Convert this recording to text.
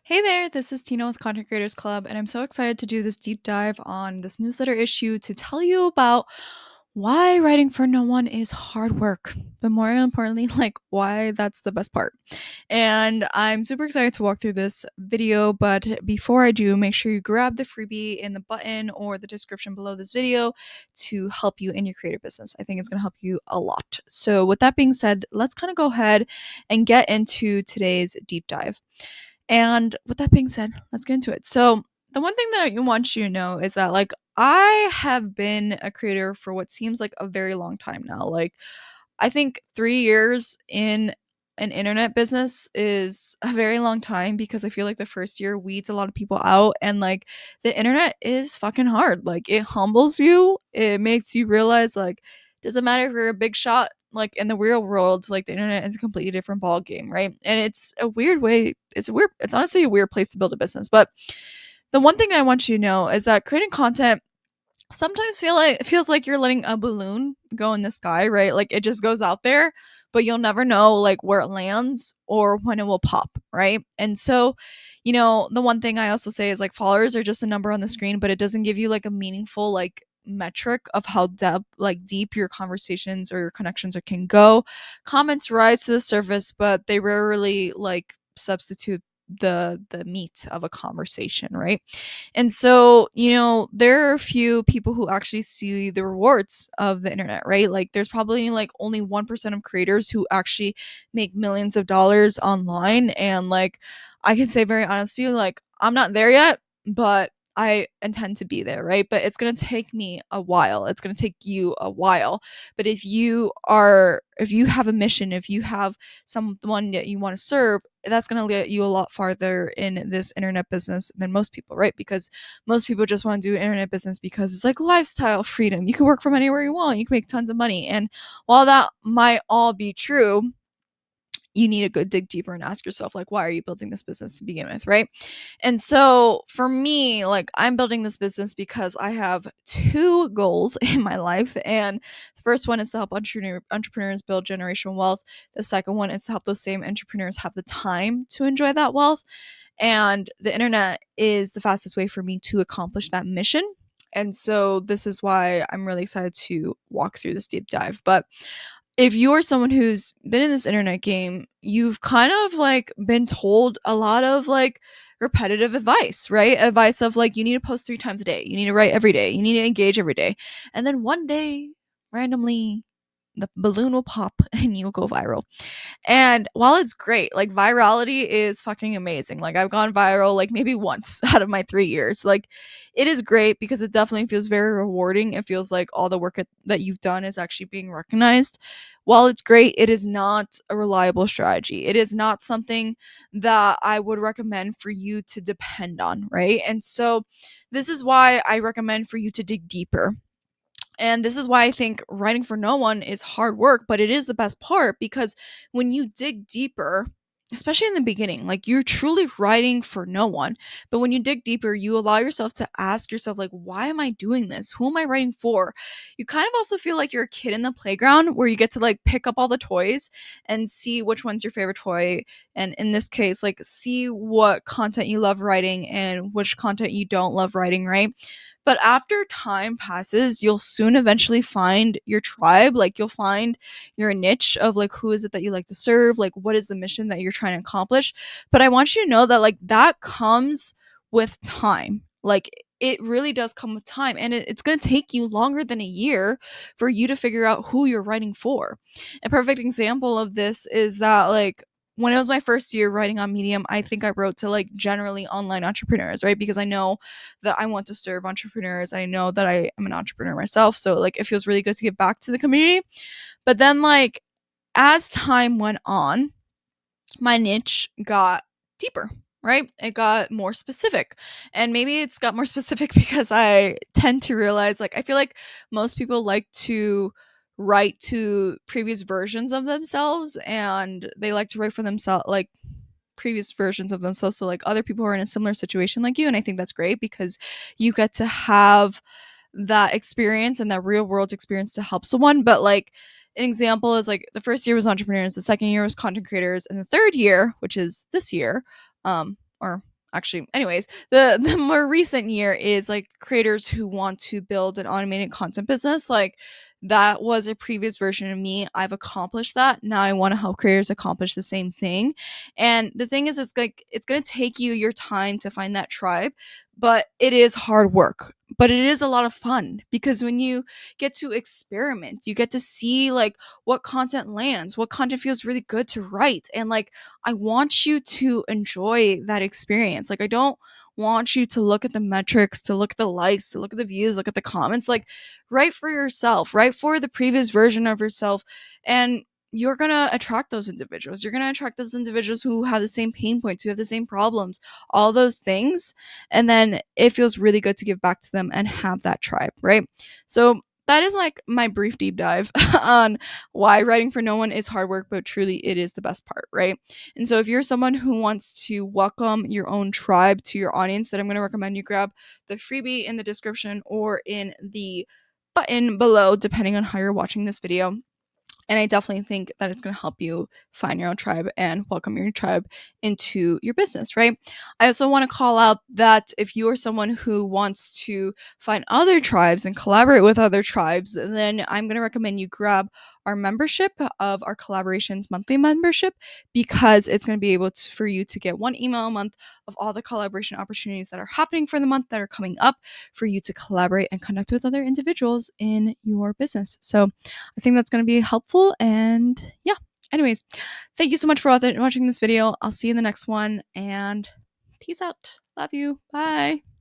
Hey there, this is Tina with Content Creators Club, and I'm so excited to do this deep dive on this newsletter issue to tell you about why writing for no one is hard work, but more importantly, like why that's the best part. And I'm super excited to walk through this video, but before I do, make sure you grab the freebie in the button or the description below this video to help you in your creative business. I think it's going to help you a lot. So, with that being said, let's kind of go ahead and get into today's deep dive. And with that being said, let's get into it. So, the one thing that I want you to know is that, like, I have been a creator for what seems like a very long time now. Like, I think 3 years in an internet business is a very long time because I feel like the first year weeds a lot of people out. And, like, the internet is fucking hard. Like, it humbles you, it makes you realize, like, doesn't matter if you're a big shot, like in the real world, like the internet is a completely different ball game, right? And it's a weird way. It's honestly a weird place to build a business. But the one thing I want you to know is that creating content sometimes it feels like you're letting a balloon go in the sky, right? Like it just goes out there, but you'll never know like where it lands or when it will pop, right? And so, the one thing I also say is like followers are just a number on the screen, but it doesn't give you like a meaningful like metric of how deep your conversations or your connections can go. Comments rise to the surface, but they rarely like substitute the meat of a conversation, right? And so, there are a few people who actually see the rewards of the internet, right? Like there's probably like only 1% of creators who actually make millions of dollars online. And like I can say very honestly, like I'm not there yet, but I intend to be there, right? But it's going to take me a while. It's going to take you a while. But if you have a mission, if you have someone that you want to serve, that's going to get you a lot farther in this internet business than most people, right? Because most people just want to do internet business because it's like lifestyle freedom. You can work from anywhere you want. You can make tons of money. And while that might all be true, you need to go dig deeper and ask yourself, like, why are you building this business to begin with, right? And so for me, like, I'm building this business because I have two goals in my life. And the first one is to help entrepreneurs build generational wealth. The second one is to help those same entrepreneurs have the time to enjoy that wealth. And the internet is the fastest way for me to accomplish that mission. And so this is why I'm really excited to walk through this deep dive. But if you are someone who's been in this internet game, you've kind of like been told a lot of like repetitive advice, right? Advice of like, you need to post 3 times a day, you need to write every day, you need to engage every day. And then one day, randomly, the balloon will pop and you'll go viral. And while it's great, like virality is fucking amazing. Like I've gone viral like maybe once out of my 3 years. Like it is great because it definitely feels very rewarding. It feels like all the work that you've done is actually being recognized. While it's great, it is not a reliable strategy. It is not something that I would recommend for you to depend on, right? And so this is why I recommend for you to dig deeper. And this is why I think writing for no one is hard work, but it is the best part because when you dig deeper, especially in the beginning, like you're truly writing for no one. But when you dig deeper, you allow yourself to ask yourself, like, why am I doing this? Who am I writing for? You kind of also feel like you're a kid in the playground where you get to like pick up all the toys and see which one's your favorite toy. And in this case, like see what content you love writing and which content you don't love writing, right? But after time passes, you'll soon eventually find your tribe. Like you'll find your niche of like who is it that you like to serve, like what is the mission that you're trying to accomplish. But I want you to know that like that comes with time. Like it really does come with time, and it's going to take you longer than a year for you to figure out who you're writing for. A perfect example of this is that like when it was my first year writing on Medium, I think I wrote to like generally online entrepreneurs, right? Because I know that I want to serve entrepreneurs. I know that I am an entrepreneur myself. So like it feels really good to give back to the community. But then like as time went on, my niche got deeper, right? It got more specific. And maybe it's got more specific because I tend to realize like I feel like most people like to write to previous versions of themselves, and they like to write for themselves like previous versions of themselves, so like other people who are in a similar situation like you. And I think that's great because you get to have that experience and that real world experience to help someone. But like an example is like the first year was entrepreneurs, the second year was content creators, and the third year, which is this year, or actually, anyways, the more recent year is like creators who want to build an automated content business. Like that was a previous version of me. I've accomplished that. Now I want to help creators accomplish the same thing. And the thing is, it's like it's gonna take you your time to find that tribe, but it is hard work. But it is a lot of fun because when you get to experiment, you get to see like what content lands, what content feels really good to write. And like I want you to enjoy that experience. Like I don't want you to look at the metrics, to look at the likes, to look at the views, look at the comments. Like write for yourself, write for the previous version of yourself. And you're going to attract those individuals. You're going to attract those individuals who have the same pain points, who have the same problems, all those things. And then it feels really good to give back to them and have that tribe, right? So that is like my brief deep dive on why writing for no one is hard work, but truly it is the best part, right? And so if you're someone who wants to welcome your own tribe to your audience, then I'm going to recommend you grab the freebie in the description or in the button below, depending on how you're watching this video. And I definitely think that it's going to help you find your own tribe and welcome your tribe into your business, right? I also want to call out that if you are someone who wants to find other tribes and collaborate with other tribes, then I'm going to recommend you grab our membership of our collaborations monthly membership, because it's going to be able to, for you to get one email a month of all the collaboration opportunities that are happening for the month that are coming up for you to collaborate and connect with other individuals in your business. So I think that's going to be helpful. And yeah, anyways, thank you so much for watching this video. I'll see you in the next one, and peace out. Love you. Bye.